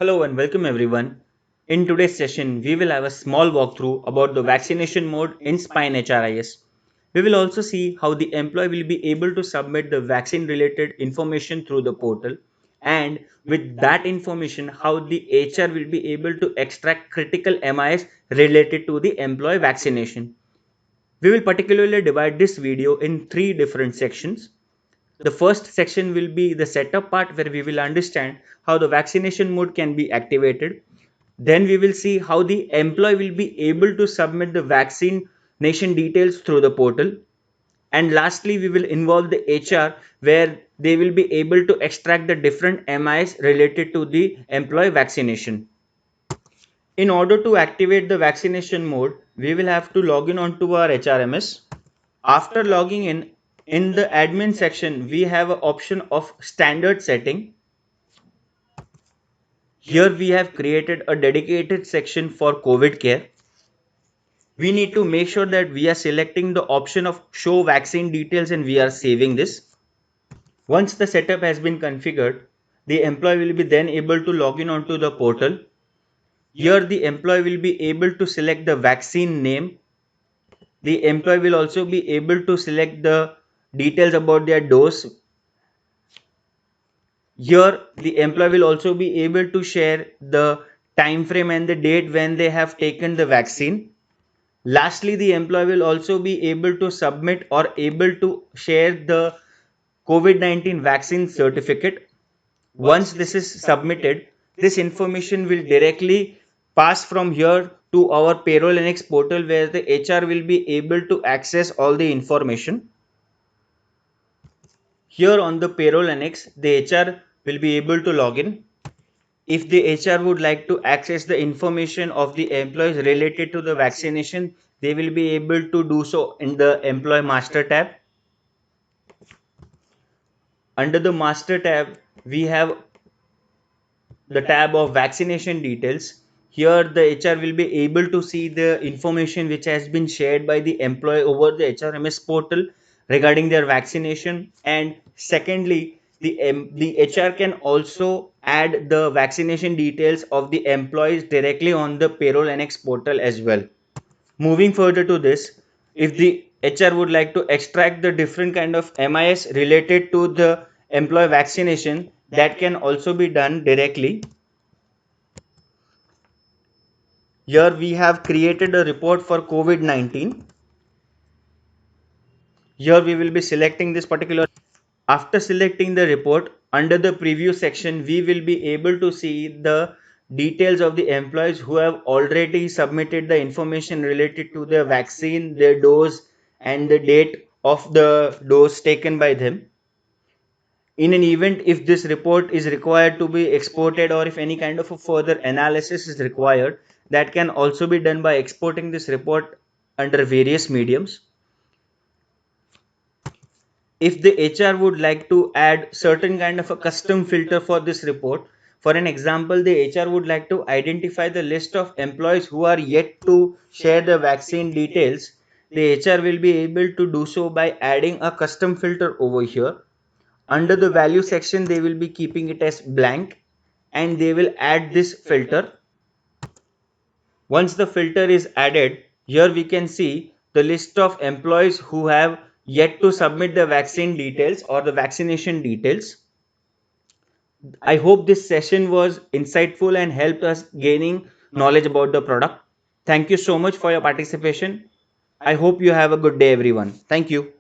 Hello and welcome everyone. In today's session, we will have a small walkthrough about the vaccination mode in Spine HRIS. We will also see how the employee will be able to submit the vaccine related information through the portal, and with that information how the HR will be able to extract critical MIS related to the employee vaccination. We will particularly divide this video in three different sections. The first section will be the setup part where we will understand how the vaccination mode can be activated. Then we will see how the employee will be able to submit the vaccination details through the portal. And lastly, we will involve the HR where they will be able to extract the different MIs related to the employee vaccination. In order to activate the vaccination mode, we will have to log in onto our HRMS. After logging in the admin section, we have an option of standard setting. Here we have created a dedicated section for COVID care. We need to make sure that we are selecting the option of show vaccine details and we are saving this. Once the setup has been configured, the employee will be then able to log in onto the portal. Here the employee will be able to select the vaccine name. The employee will also be able to select the details about their dose. Here the employee will also be able to share the time frame and the date when they have taken the vaccine. Lastly, the employee will also be able to submit or able to share the COVID-19 vaccine certificate. Once this is submitted, this information will directly pass from here to our Payroll NX portal where the HR will be able to access all the information. Here on the Payroll Annex, the HR will be able to log in. If the HR would like to access the information of the employees related to the vaccination, they will be able to do so in the Employee Master tab. Under the Master tab, we have the tab of vaccination details. Here the HR will be able to see the information which has been shared by the employee over the HRMS portal regarding their vaccination. And secondly, the HR can also add the vaccination details of the employees directly on the Payroll NX portal as well. Moving further to this, if the HR would like to extract the different kind of MIS related to the employee vaccination, that can also be done directly. Here we have created a report for COVID-19. Here we will be selecting this particular. After selecting the report, under the preview section, we will be able to see the details of the employees who have already submitted the information related to the vaccine, their dose, and the date of the dose taken by them. In an event, if this report is required to be exported or if any kind of a further analysis is required, that can also be done by exporting this report under various mediums. If the HR would like to add certain kind of a custom filter for this report, for an example, the HR would like to identify the list of employees who are yet to share the vaccine details, the HR will be able to do so by adding a custom filter over here. Under the value section, they will be keeping it as blank and they will add this filter. Once the filter is added, here we can see the list of employees who have yet to submit the vaccine details or the vaccination details. I hope this session was insightful and helped us gaining knowledge about the product. Thank you so much for your participation. I hope you have a good day, everyone. Thank you.